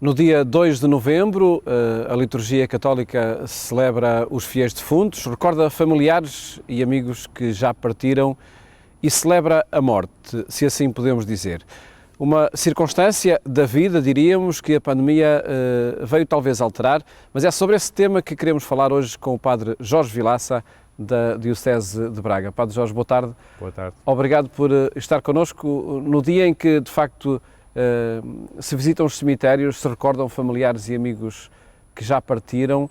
No dia 2 de novembro, a liturgia católica celebra os fiéis defuntos, recorda familiares e amigos que já partiram e celebra a morte, se assim podemos dizer. Uma circunstância da vida, diríamos, que a pandemia veio talvez alterar, mas é sobre esse tema que queremos falar hoje com o Padre Jorge Vilaça, da Diocese de Braga. Padre Jorge, boa tarde. Boa tarde. Obrigado por estar connosco no dia em que, de facto, se visitam os cemitérios, se recordam familiares e amigos que já partiram,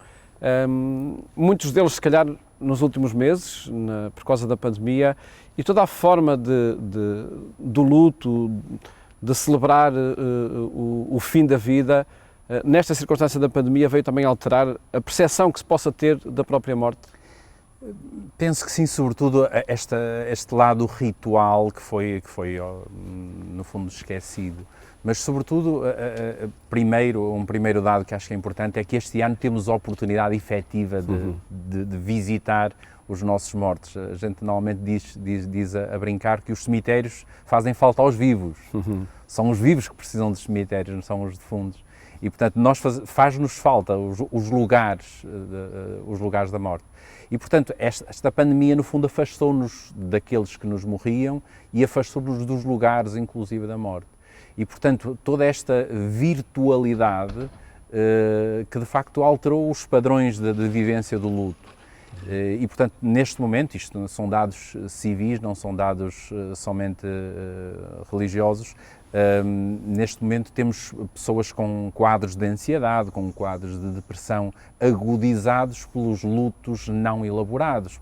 muitos deles, se calhar, nos últimos meses, por causa da pandemia, e toda a forma do luto, de celebrar o fim da vida, nesta circunstância da pandemia, veio também alterar a percepção que se possa ter da própria morte? Penso que sim, sobretudo este lado ritual que foi no fundo esquecido, mas sobretudo um primeiro dado que acho que é importante é que este ano temos a oportunidade efetiva de visitar os nossos mortos. A gente normalmente diz a brincar que os cemitérios fazem falta aos vivos, são os vivos que precisam dos cemitérios, não são os defuntos. E, portanto, faz-nos falta os lugares da morte. E, portanto, esta pandemia, no fundo, afastou-nos daqueles que nos morriam e afastou-nos dos lugares, inclusive, da morte. E, portanto, toda esta virtualidade que, de facto, alterou os padrões de vivência do luto. E, portanto, neste momento, isto são dados civis, não são dados somente religiosos, neste momento temos pessoas com quadros de ansiedade, com quadros de depressão agudizados pelos lutos não elaborados,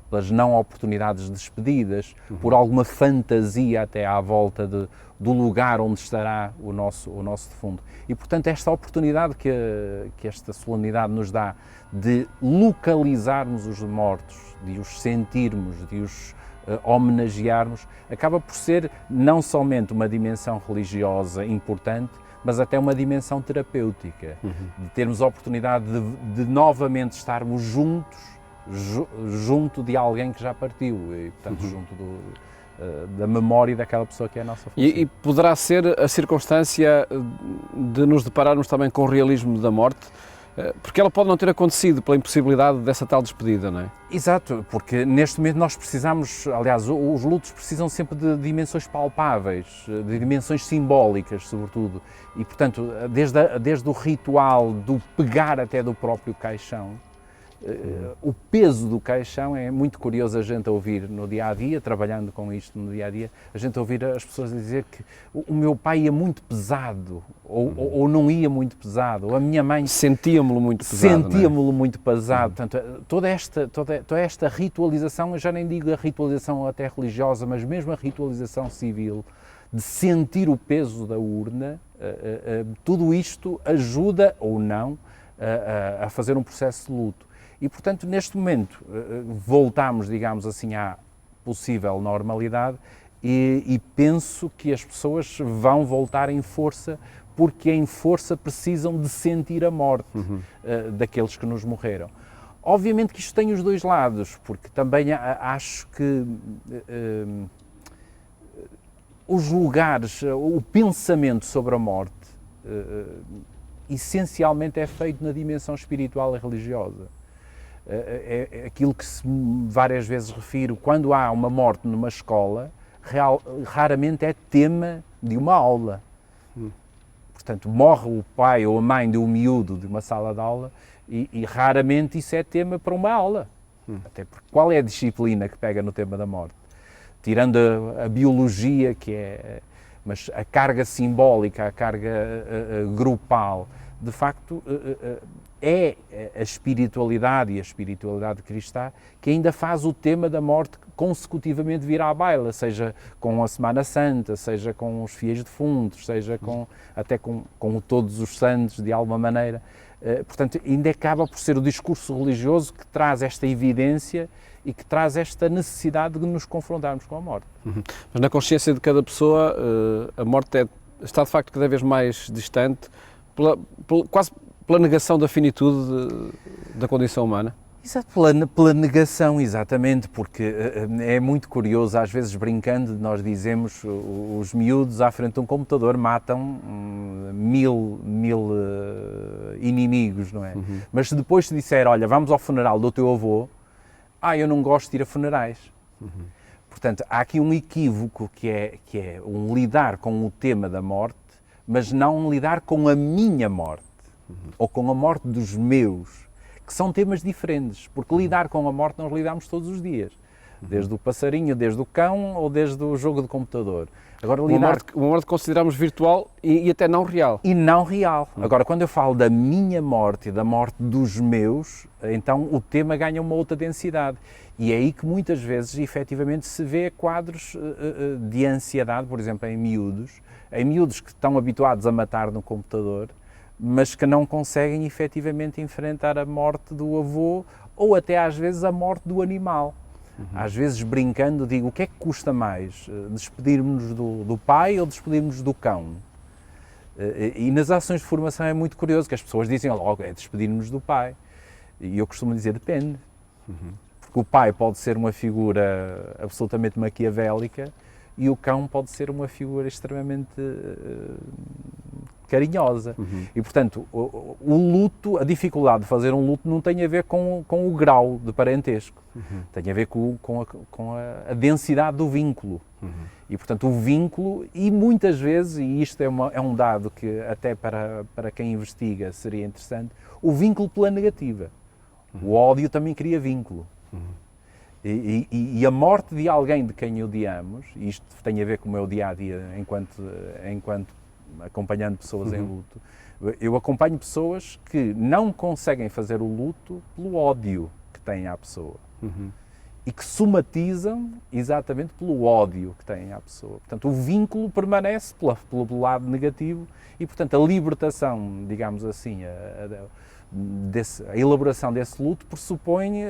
pelas não oportunidades despedidas, por alguma fantasia até à volta do lugar onde estará o nosso defunto. E, portanto, esta oportunidade que esta solenidade nos dá de localizarmos os mortos, de os sentirmos, de os homenagearmos, acaba por ser não somente uma dimensão religiosa importante, mas até uma dimensão terapêutica, de termos a oportunidade de novamente estarmos junto de alguém que já partiu, e, portanto, junto da memória daquela pessoa que é a nossa função. E poderá ser a circunstância de nos depararmos também com o realismo da morte, porque ela pode não ter acontecido pela impossibilidade dessa tal despedida, não é? Exato, porque neste momento nós precisamos, aliás, os lutos precisam sempre de dimensões palpáveis, de dimensões simbólicas, sobretudo, e, portanto, desde o ritual do pegar até do próprio caixão, o peso do caixão é muito curioso a gente ouvir no dia-a-dia, trabalhando com isto no dia-a-dia, a gente ouvir as pessoas dizer que o meu pai ia muito pesado, ou não ia muito pesado, ou a minha mãe... Sentíamos-lo muito pesado. Sentíamos-lo muito pesado. Portanto, toda esta ritualização, eu já nem digo a ritualização até religiosa, mas mesmo a ritualização civil, de sentir o peso da urna, tudo isto ajuda, ou não, a fazer um processo de luto. E, portanto, neste momento, voltamos, digamos assim, à possível normalidade e penso que as pessoas vão voltar em força, porque em força precisam de sentir a morte daqueles que nos morreram. Obviamente que isto tem os dois lados, porque também acho que os lugares, o pensamento sobre a morte, essencialmente é feito na dimensão espiritual e religiosa. É aquilo que várias vezes refiro, quando há uma morte numa escola, raramente é tema de uma aula. Portanto, morre o pai ou a mãe de um miúdo de uma sala de aula e raramente isso é tema para uma aula. Até porque qual é a disciplina que pega no tema da morte? Tirando a biologia, mas a carga simbólica, a carga grupal, de facto, é a espiritualidade e a espiritualidade cristã que ainda faz o tema da morte consecutivamente vir à baila, seja com a Semana Santa, seja com os fiéis defuntos, seja até com todos os santos, de alguma maneira. Portanto, ainda acaba por ser o discurso religioso que traz esta evidência e que traz esta necessidade de nos confrontarmos com a morte. Mas na consciência de cada pessoa, a morte está de facto cada vez mais distante, quase pela negação da finitude da condição humana? Exato, pela negação, exatamente, porque é muito curioso, às vezes brincando, nós dizemos os miúdos à frente de um computador matam mil inimigos, não é? Uhum. Mas se depois te disser, olha, vamos ao funeral do teu avô, eu não gosto de ir a funerais. Uhum. Portanto, há aqui um equívoco que é um lidar com o tema da morte, mas não um lidar com a minha morte, ou com a morte dos meus, que são temas diferentes, porque lidar com a morte nós lidamos todos os dias, desde o passarinho, desde o cão ou desde o jogo de computador. Agora, uma morte que consideramos virtual e até não real. E não real. Agora, quando eu falo da minha morte e da morte dos meus, então o tema ganha uma outra densidade. E é aí que muitas vezes, efetivamente, se vê quadros de ansiedade, por exemplo, em miúdos que estão habituados a matar no computador, mas que não conseguem efetivamente enfrentar a morte do avô ou até às vezes a morte do animal. Uhum. Às vezes brincando digo, o que é que custa mais, despedirmos-nos do pai ou despedirmos-nos do cão? E nas ações de formação é muito curioso, que as pessoas dizem logo, é despedir-nos do pai. E eu costumo dizer, depende. Uhum. Porque o pai pode ser uma figura absolutamente maquiavélica e o cão pode ser uma figura extremamente carinhosa. Uhum. E, portanto, o luto, a dificuldade de fazer um luto não tem a ver com o grau de parentesco. Uhum. Tem a ver com a densidade do vínculo. Uhum. E, portanto, o vínculo, e muitas vezes, e isto é um dado que até para quem investiga seria interessante, o vínculo pela negativa. Uhum. O ódio também cria vínculo. Uhum. E a morte de alguém de quem odiamos, e isto tem a ver com o meu dia-a-dia enquanto acompanhando pessoas em luto, eu acompanho pessoas que não conseguem fazer o luto pelo ódio que têm à pessoa. Uhum. E que somatizam exatamente pelo ódio que têm à pessoa. Portanto, o vínculo permanece pelo lado negativo e, portanto, a libertação, digamos assim, a elaboração desse luto pressupõe,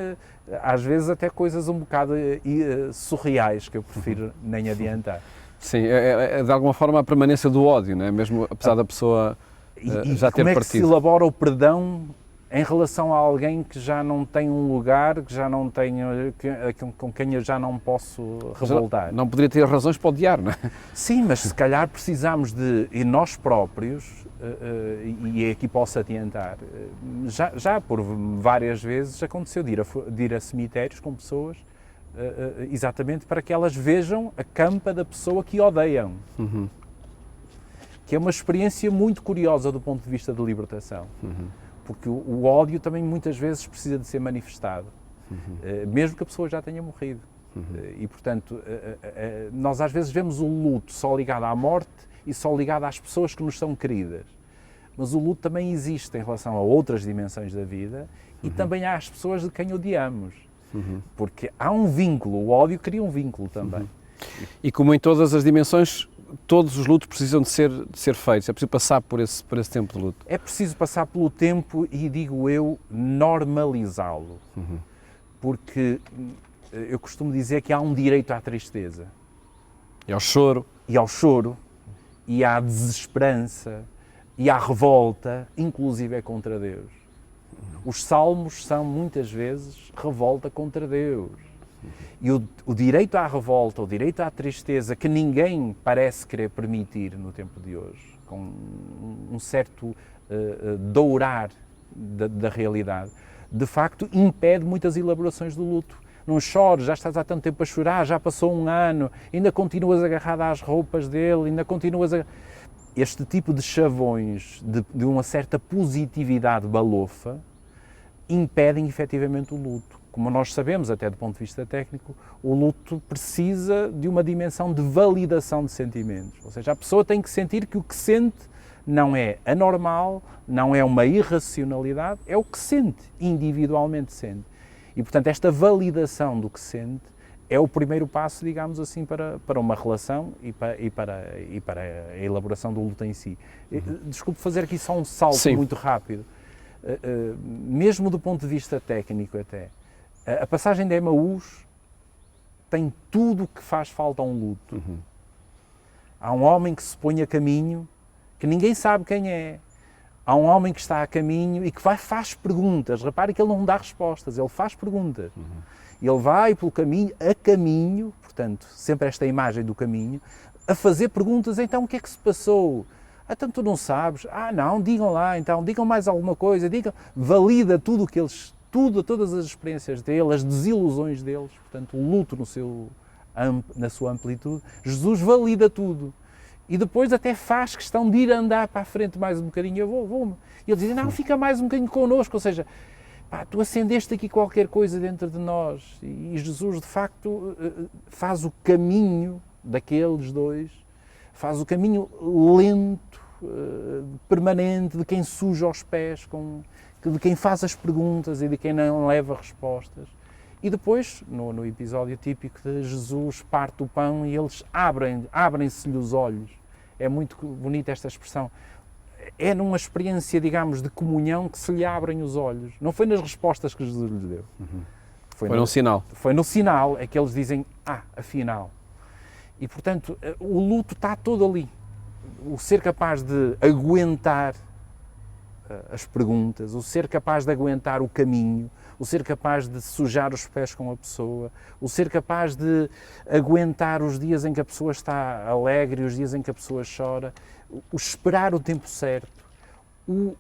às vezes, até coisas um bocado surreais, que eu prefiro nem adiantar. Sim, é de alguma forma a permanência do ódio, não é? Mesmo apesar da pessoa já ter partido. Como é que se elabora o perdão em relação a alguém que já não tem um lugar, que já não tem, com quem eu já não posso revoltar? Não poderia ter razões para odiar, não é? Sim, mas se calhar precisamos e nós próprios, e aqui posso adiantar, já por várias vezes aconteceu de ir a cemitérios com pessoas, exatamente para que elas vejam a campa da pessoa que odeiam. Uhum. Que é uma experiência muito curiosa do ponto de vista de libertação. Uhum. Porque o ódio também muitas vezes precisa de ser manifestado, mesmo que a pessoa já tenha morrido. E, portanto, nós às vezes vemos o luto só ligado à morte e só ligado às pessoas que nos são queridas. Mas o luto também existe em relação a outras dimensões da vida e também às pessoas de quem odiamos. Porque há um vínculo, o ódio cria um vínculo também. E como em todas as dimensões, todos os lutos precisam de ser feitos, é preciso passar por esse tempo de luto. É preciso passar pelo tempo e, digo eu, normalizá-lo. Porque eu costumo dizer que há um direito à tristeza. E ao choro. E ao choro, e à desesperança, e à revolta, inclusive é contra Deus. Os salmos são, muitas vezes, revolta contra Deus. E o direito à revolta, o direito à tristeza, que ninguém parece querer permitir no tempo de hoje, com um certo dourar da realidade, de facto impede muitas elaborações do luto. Não chores, já estás há tanto tempo a chorar, já passou um ano, ainda continuas agarrado às roupas dele, ainda continuas a... Este tipo de chavões, de uma certa positividade balofa, impedem efetivamente o luto. Como nós sabemos, até do ponto de vista técnico, o luto precisa de uma dimensão de validação de sentimentos. Ou seja, a pessoa tem que sentir que o que sente não é anormal, não é uma irracionalidade, é o que sente, individualmente sente. E, portanto, esta validação do que sente é o primeiro passo, digamos assim, para uma relação e para a elaboração do luto em si. Desculpe fazer aqui só um salto Sim. muito rápido. Mesmo do ponto de vista técnico até, a passagem de Emaús tem tudo o que faz falta a um luto. Há um homem que se põe a caminho, que ninguém sabe quem é. há um homem que está a caminho e que faz perguntas. Repare que ele não dá respostas, ele faz perguntas. Ele vai pelo caminho, a caminho, portanto, sempre esta imagem do caminho, a fazer perguntas. Então, o que é que se passou? Então, tu não sabes? Não, digam lá, então, digam mais alguma coisa, valida tudo o que eles, todas as experiências dele, as desilusões deles, portanto, o luto na sua amplitude. Jesus valida tudo. E depois até faz questão de ir andar para a frente mais um bocadinho. Eu vou. E eles dizem, não, fica mais um bocadinho connosco. Ou seja, tu acendeste aqui qualquer coisa dentro de nós. E Jesus, de facto, faz o caminho daqueles dois, faz o caminho lento, permanente, de quem suja os pés, de quem faz as perguntas e de quem não leva respostas. E depois, no episódio típico de Jesus parte o pão e eles abrem-se-lhe os olhos. É muito bonita esta expressão. É numa experiência, digamos, de comunhão que se lhe abrem os olhos. Não foi nas respostas que Jesus lhes deu. Foi no sinal. Foi no sinal, é que eles dizem, afinal. E, portanto, o luto está todo ali. O ser capaz de aguentar as perguntas, o ser capaz de aguentar o caminho, o ser capaz de sujar os pés com a pessoa, o ser capaz de aguentar os dias em que a pessoa está alegre e os dias em que a pessoa chora, o esperar o tempo certo, o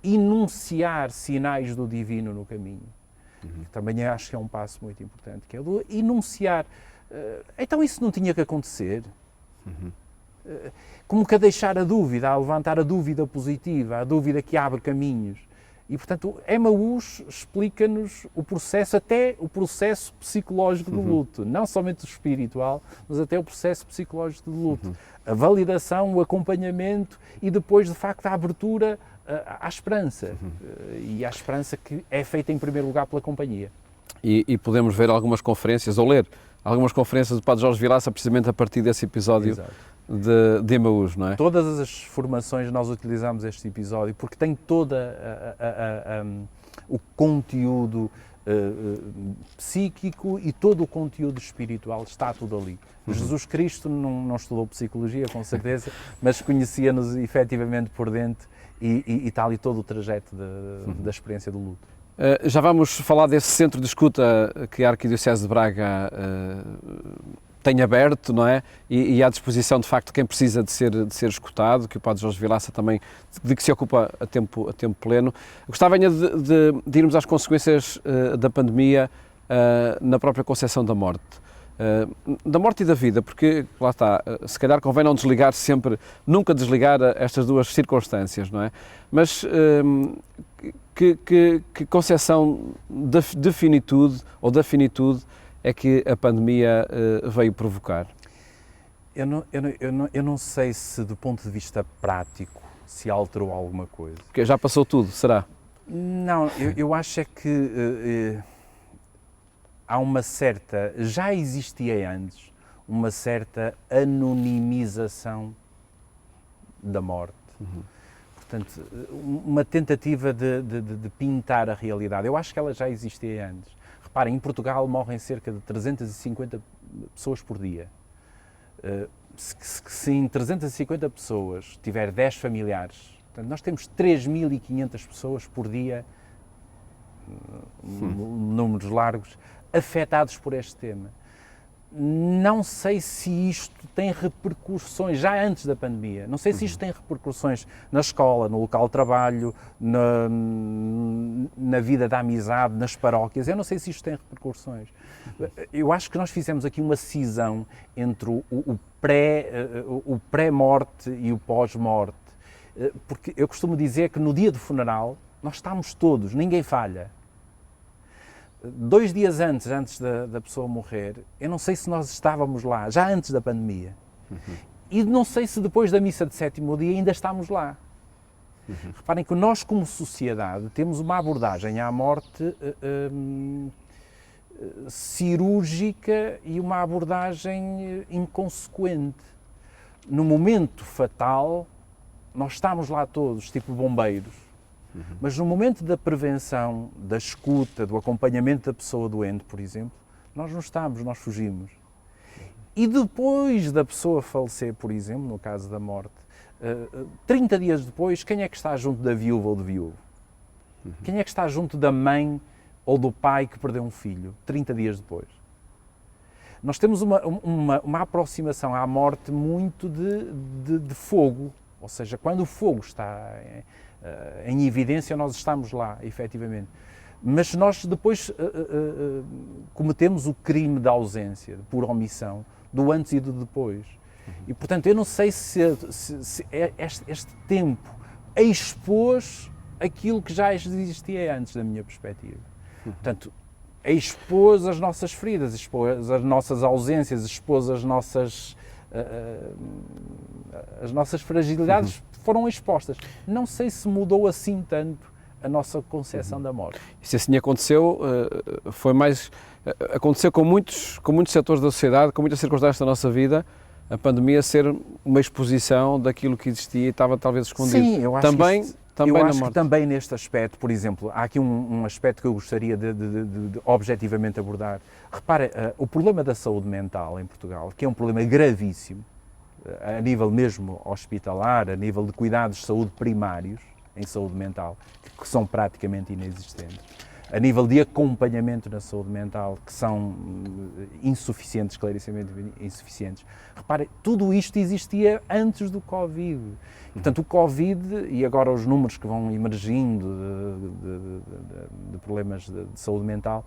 enunciar sinais do divino no caminho. Que também acho que é um passo muito importante, que é o enunciar. Então isso não tinha que acontecer? Como que a deixar a dúvida, a levantar a dúvida positiva, a dúvida que abre caminhos. E, portanto, Emaús explica-nos o processo, até o processo psicológico do luto. Não somente o espiritual, mas até o processo psicológico do luto. A validação, o acompanhamento e depois, de facto, a abertura à esperança. E à esperança que é feita, em primeiro lugar, pela companhia. E podemos ver algumas conferências, ou ler algumas conferências do Padre Jorge Vilaça, precisamente a partir desse episódio de Emaús, não é? Todas as formações nós utilizamos este episódio porque tem toda o conteúdo psíquico e todo o conteúdo espiritual, está tudo ali. Jesus Cristo não estudou psicologia, com certeza, mas conhecia-nos efetivamente por dentro e está ali todo o trajeto da experiência do luto. Já vamos falar desse centro de escuta que a Arquidiocese de Braga tem aberto, não é? E à disposição, de facto, quem precisa de ser escutado, que o Padre Jorge Vilaça também, de que se ocupa a tempo pleno. Gostava ainda de irmos às consequências da pandemia na própria concepção da morte. Da morte e da vida, porque, lá está, se calhar convém não desligar sempre, nunca desligar estas duas circunstâncias, não é? Mas que concepção de finitude ou da finitude é que a pandemia veio provocar? Eu não sei se, do ponto de vista prático, se alterou alguma coisa. Porque já passou tudo, será? Não, eu acho é que há uma certa, já existia antes, uma certa anonimização da morte. Portanto, uma tentativa de pintar a realidade. Eu acho que ela já existia antes. Reparem, em Portugal morrem cerca de 350 pessoas por dia. Se em 350 pessoas tiver 10 familiares, portanto, nós temos 3.500 pessoas por dia, números largos, afetados por este tema. Não sei se isto tem repercussões, já antes da pandemia, não sei se isto tem repercussões na escola, no local de trabalho, na vida da amizade, nas paróquias, eu não sei se isto tem repercussões. Eu acho que nós fizemos aqui uma cisão entre o pré-morte e o pós-morte, porque eu costumo dizer que no dia do funeral nós estamos todos, ninguém falha. 2 dias antes da pessoa morrer, eu não sei se nós estávamos lá, já antes da pandemia. E não sei se depois da missa de 7º dia ainda estamos lá. Reparem que nós, como sociedade, temos uma abordagem à morte cirúrgica e uma abordagem inconsequente. No momento fatal, nós estamos lá todos, tipo bombeiros. Mas no momento da prevenção, da escuta, do acompanhamento da pessoa doente, por exemplo, nós não estamos, nós fugimos. E depois da pessoa falecer, por exemplo, no caso da morte, 30 dias depois, quem é que está junto da viúva ou do viúvo? Quem é que está junto da mãe ou do pai que perdeu um filho, 30 dias depois? Nós temos uma aproximação à morte muito de fogo, ou seja, quando o fogo está em evidência, nós estamos lá, efetivamente. Mas nós depois cometemos o crime da ausência, por omissão, do antes e do depois. E, portanto, eu não sei se este tempo expôs aquilo que já existia antes, da minha perspectiva. Portanto, expôs as nossas feridas, expôs as nossas ausências, expôs as nossas fragilidades, foram expostas. Não sei se mudou assim tanto a nossa concepção da morte. E se assim aconteceu, aconteceu com muitos setores da sociedade, com muitas circunstâncias da nossa vida, a pandemia ser uma exposição daquilo que existia e estava talvez escondido. Sim, eu acho também que também neste aspecto, por exemplo, há aqui um aspecto que eu gostaria de objetivamente abordar. Repara, o problema da saúde mental em Portugal, que é um problema gravíssimo, a nível mesmo hospitalar, a nível de cuidados de saúde primários, em saúde mental, que são praticamente inexistentes. A nível de acompanhamento na saúde mental, que são insuficientes, clarissimamente insuficientes. Repare, tudo isto existia antes do Covid. Portanto, o Covid, e agora os números que vão emergindo de problemas de saúde mental,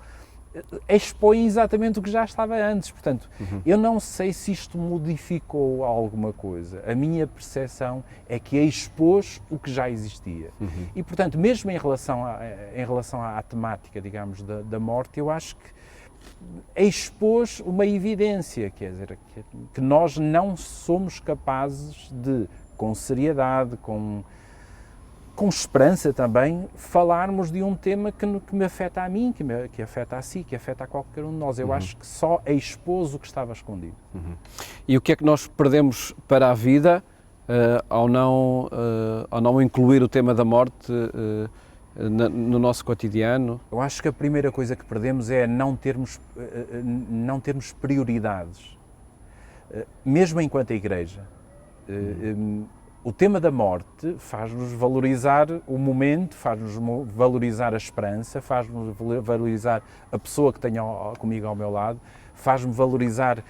expõem exatamente o que já estava antes. Portanto, eu não sei se isto modificou alguma coisa. A minha percepção é que expôs o que já existia. E, portanto, mesmo em relação à temática, digamos, da morte, eu acho que expôs uma evidência, quer dizer, que nós não somos capazes de, com seriedade, com esperança também, falarmos de um tema que me afeta a mim, que afeta a si, que afeta a qualquer um de nós. Eu acho que só expôs o que estava escondido. E o que é que nós perdemos para a vida ao não incluir o tema da morte no nosso cotidiano? Eu acho que a primeira coisa que perdemos é não termos prioridades, mesmo enquanto a Igreja. O tema da morte faz-nos valorizar o momento, faz-nos valorizar a esperança, faz-nos valorizar a pessoa que tenho comigo ao meu lado, faz-me valorizar,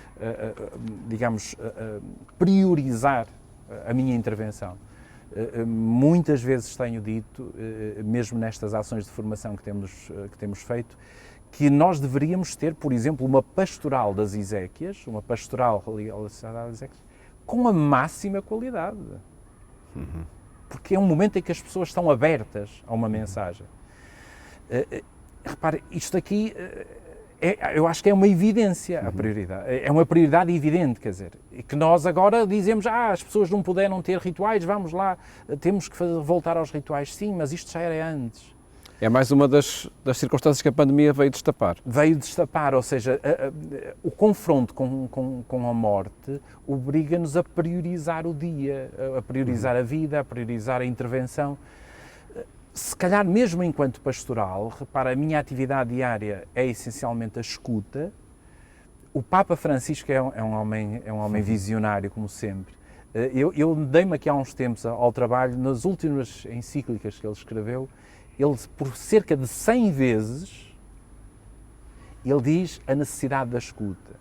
priorizar a minha intervenção. Muitas vezes tenho dito, mesmo nestas ações de formação que temos feito, que nós deveríamos ter, por exemplo, uma pastoral das Ezequias, uma pastoral relacionada às Ezequias, com a máxima qualidade. Porque é um momento em que as pessoas estão abertas a uma mensagem. Repare, isto aqui, eu acho que é uma evidência, a prioridade. É uma prioridade evidente, quer dizer, que nós agora dizemos, as pessoas não puderam ter rituais, vamos lá, temos que voltar aos rituais. Sim, mas isto já era antes. É mais uma das circunstâncias que a pandemia veio destapar. Veio destapar, ou seja, o confronto com a morte obriga-nos a priorizar o dia, a priorizar a vida, a priorizar a intervenção. Se calhar mesmo enquanto pastoral, repara, a minha atividade diária é essencialmente a escuta. O Papa Francisco é um homem visionário, como sempre. Eu dei-me aqui há uns tempos ao trabalho, nas últimas encíclicas que ele escreveu, ele, por cerca de 100 vezes, ele diz a necessidade da escuta.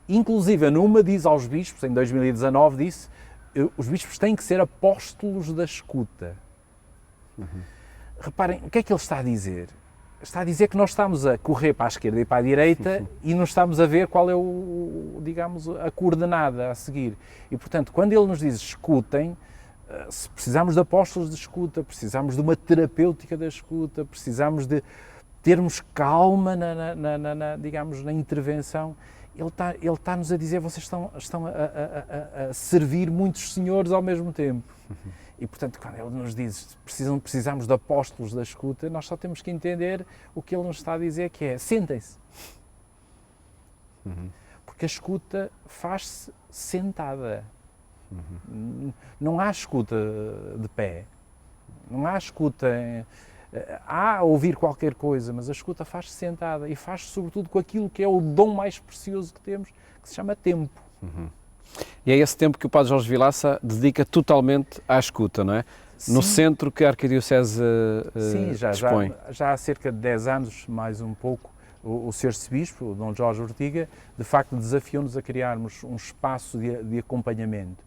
Inclusive, numa diz aos bispos, em 2019, disse, os bispos têm que ser apóstolos da escuta. Reparem, o que é que ele está a dizer? Está a dizer que nós estamos a correr para a esquerda e para a direita e não estamos a ver qual é a coordenada a seguir. E, portanto, quando ele nos diz escutem, se precisamos de apóstolos de escuta, precisamos de uma terapêutica da escuta, precisamos de termos calma na intervenção, ele está-nos a dizer, vocês estão a servir muitos senhores ao mesmo tempo. E, portanto, quando ele nos diz precisamos de apóstolos da escuta, nós só temos que entender o que ele nos está a dizer, que é, sentem-se. Porque a escuta faz-se sentada. Não há escuta de pé, não há escuta, há a ouvir qualquer coisa, mas a escuta faz-se sentada e faz-se sobretudo com aquilo que é o dom mais precioso que temos, que se chama tempo. E é esse tempo que o Padre Jorge Vilaça dedica totalmente à escuta, não é? Sim. No centro que a Arquidiocese Sim, dispõe. já há cerca de 10 anos, mais um pouco, o Sr. Arcebispo, o Dom Jorge Ortiga, de facto desafiou-nos a criarmos um espaço de acompanhamento.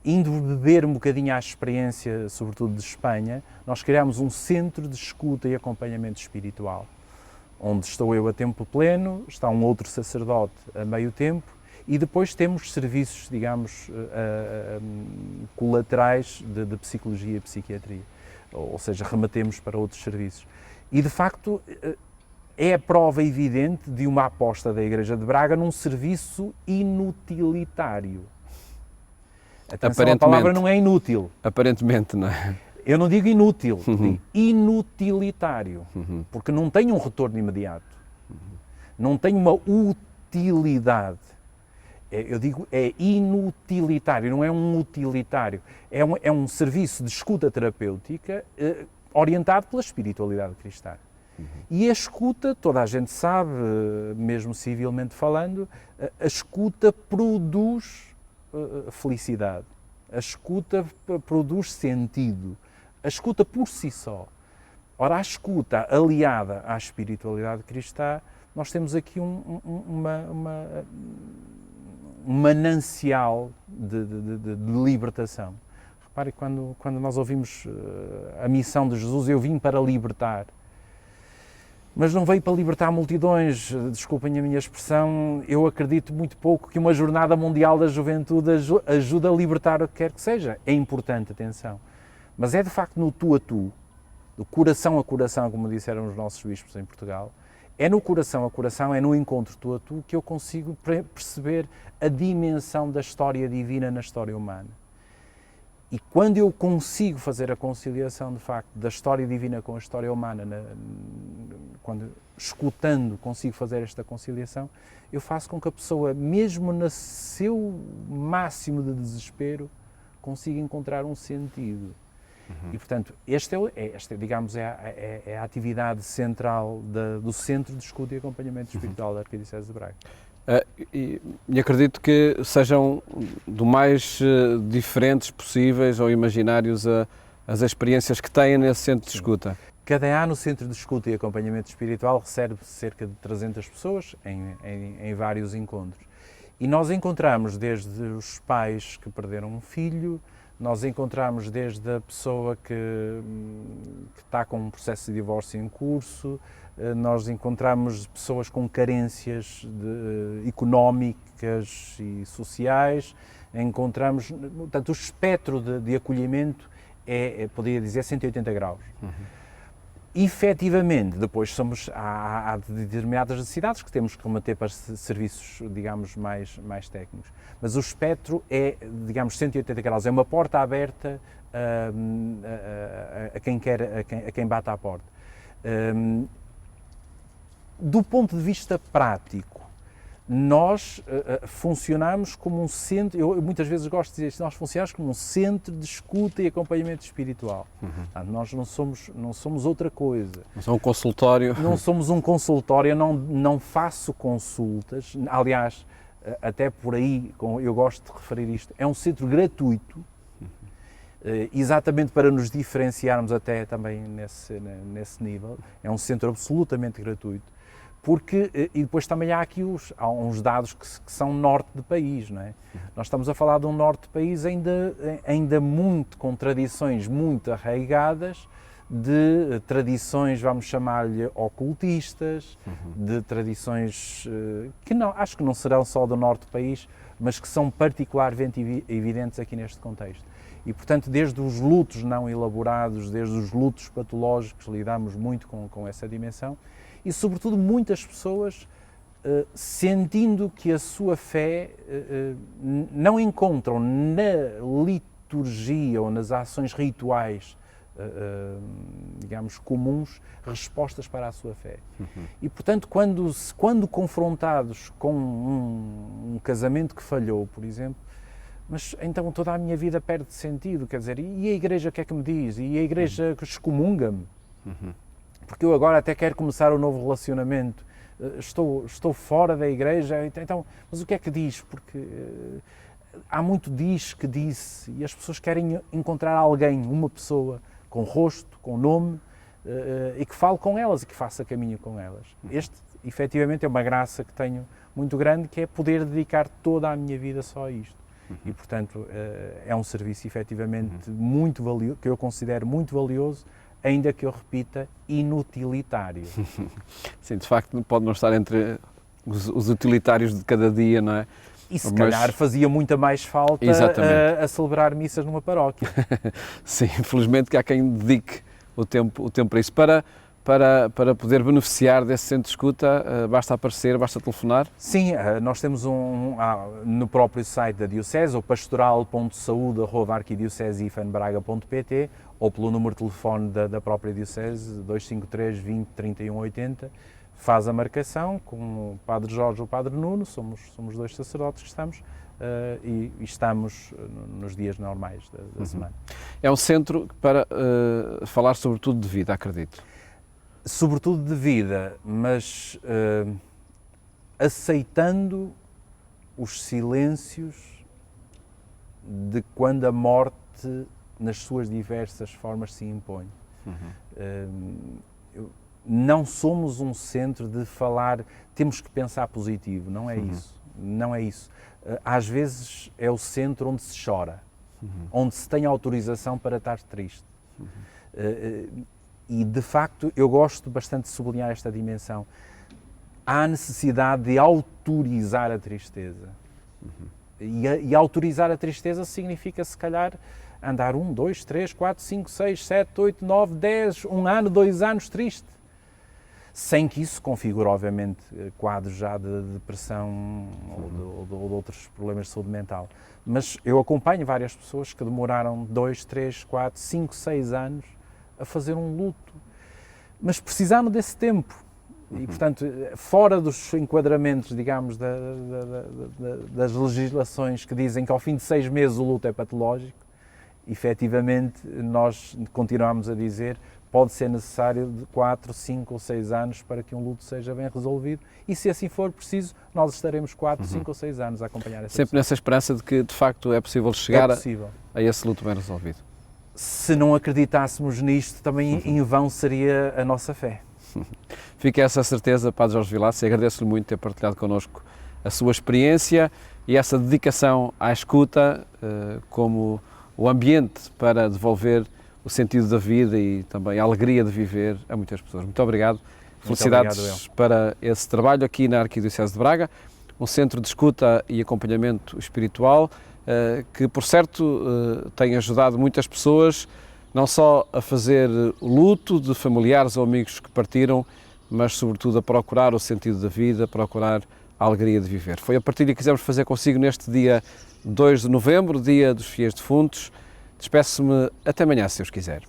Indo beber um bocadinho à experiência, sobretudo de Espanha, nós criámos um centro de escuta e acompanhamento espiritual, onde estou eu a tempo pleno, está um outro sacerdote a meio tempo, e depois temos serviços, digamos, colaterais de psicologia e psiquiatria, ou seja, rematemos para outros serviços. E, de facto, é a prova evidente de uma aposta da Igreja de Braga num serviço inutilitário. Atenção, a palavra não é inútil. Aparentemente, não é? Eu não digo inútil, digo inutilitário, porque não tem um retorno imediato, não tem uma utilidade. Eu digo é inutilitário, não é um utilitário. É um serviço de escuta terapêutica orientado pela espiritualidade cristã. E a escuta, toda a gente sabe, mesmo civilmente falando, a escuta produz felicidade, a escuta produz sentido, a escuta por si só. Ora, a escuta aliada à espiritualidade cristã, nós temos aqui um manancial de libertação. Repare, quando nós ouvimos a missão de Jesus, eu vim para libertar. Mas não veio para libertar multidões, desculpem a minha expressão, eu acredito muito pouco que uma Jornada Mundial da Juventude ajude a libertar o que quer que seja. É importante, atenção. Mas é de facto no tu a tu, do coração a coração, como disseram os nossos bispos em Portugal, é no coração a coração, é no encontro tu a tu que eu consigo perceber a dimensão da história divina na história humana. E quando eu consigo fazer a conciliação, de facto, da história divina com a história humana, quando escutando consigo fazer esta conciliação, eu faço com que a pessoa, mesmo no seu máximo de desespero, consiga encontrar um sentido. E, portanto, esta digamos, é a atividade central do Centro de Escuta e Acompanhamento Espiritual da Arquidiocese de Braga. E acredito que sejam do mais diferentes possíveis ou imaginários as experiências que têm nesse centro de escuta. Cada ano o Centro de Escuta e Acompanhamento Espiritual recebe cerca de 300 pessoas em vários encontros. E nós encontramos desde os pais que perderam um filho, nós encontramos desde a pessoa que está com um processo de divórcio em curso, nós encontramos pessoas com carências económicas e sociais, encontramos, portanto, o espectro de acolhimento poderia dizer, 180 graus. Efetivamente, depois há determinadas necessidades que temos que combater para serviços, digamos, mais técnicos. Mas o espectro é, digamos, 180 graus, é uma porta aberta a quem bate à porta. Do ponto de vista prático, nós funcionamos como um centro, eu muitas vezes gosto de dizer isto, nós funcionamos como um centro de escuta e acompanhamento espiritual. Nós não somos outra coisa. Não somos um consultório. Não somos um consultório, eu não faço consultas, aliás, até por aí, eu gosto de referir isto, é um centro gratuito, exatamente para nos diferenciarmos até também nesse nível, é um centro absolutamente gratuito. Porque, e depois também há aqui uns dados que são norte de país, não é? Nós estamos a falar de um norte de país ainda muito, com tradições muito arraigadas, de tradições, vamos chamar-lhe, ocultistas, de tradições que acho que não serão só do norte do país, mas que são particularmente evidentes aqui neste contexto. E, portanto, desde os lutos não elaborados, desde os lutos patológicos, lidamos muito com essa dimensão, e, sobretudo, muitas pessoas sentindo que a sua fé não encontram na liturgia ou nas ações rituais, digamos, comuns, respostas para a sua fé. E, portanto, quando confrontados com um casamento que falhou, por exemplo, mas então toda a minha vida perde sentido, quer dizer, e a Igreja o que é que me diz? E a Igreja excomunga-me? Porque eu agora até quero começar um novo relacionamento, estou fora da igreja, então, mas o que é que diz? Porque há muito diz que disse e as pessoas querem encontrar alguém, uma pessoa com rosto, com nome, e que fale com elas e que faça caminho com elas. Este, efetivamente, é uma graça que tenho muito grande, que é poder dedicar toda a minha vida só a isto. E, portanto, é um serviço, efetivamente, muito valioso, que eu considero muito valioso, ainda que eu repita, inutilitário. Sim, de facto, pode não estar entre os utilitários de cada dia, não é? E se calhar fazia muita mais falta a celebrar missas numa paróquia. Sim, infelizmente que há quem dedique o tempo para isso. Para poder beneficiar desse centro de escuta, basta aparecer, basta telefonar? Sim, nós temos no próprio site da Diocese, o pastoral.saude@arquidioceseifanbraga.pt, ou pelo número de telefone da própria Diocese, 253 20 31 80, faz a marcação com o Padre Jorge ou o Padre Nuno, somos dois sacerdotes que estamos, e estamos nos dias normais da semana. É um centro para falar sobretudo de vida, acredito. Sobretudo de vida, mas aceitando os silêncios de quando a morte, nas suas diversas formas, se impõe. Não somos um centro de falar, temos que pensar positivo, não é isso. Não é isso. Às vezes é o centro onde se chora, onde se tem autorização para estar triste. E, de facto, eu gosto bastante de sublinhar esta dimensão. Há necessidade de autorizar a tristeza. E autorizar a tristeza significa, se calhar, andar 1, 2, 3, 4, 5, 6, 7, 8, 9, 10, 1 ano, 2 anos triste. Sem que isso configure, obviamente, quadros já de depressão ou de outros problemas de saúde mental. Mas eu acompanho várias pessoas que demoraram 2, 3, 4, 5, 6 anos a fazer um luto, mas precisaram desse tempo e, portanto, fora dos enquadramentos, digamos, das legislações que dizem que ao fim de 6 meses o luto é patológico, efetivamente nós continuamos a dizer pode ser necessário de 4, 5 ou 6 anos para que um luto seja bem resolvido e, se assim for preciso, nós estaremos 4, 5 ou 6 anos a acompanhar essa Sempre pessoa. nessa esperança de que, de facto, é possível chegar a esse luto bem resolvido. Se não acreditássemos nisto, também em vão seria a nossa fé. Fica essa certeza, Padre Jorge Vilaça, e agradeço-lhe muito ter partilhado connosco a sua experiência e essa dedicação à escuta como o ambiente para devolver o sentido da vida e também a alegria de viver a muitas pessoas. Muito obrigado. Felicidades obrigado, para esse trabalho aqui na Arquidiocese de Braga, um centro de escuta e acompanhamento espiritual que, por certo, tem ajudado muitas pessoas, não só a fazer o luto de familiares ou amigos que partiram, mas, sobretudo, a procurar o sentido da vida, a procurar a alegria de viver. Foi a partilha que quisemos fazer consigo neste dia 2 de novembro, dia dos Fiéis Defuntos. Despeço-me até amanhã, se Deus quiser.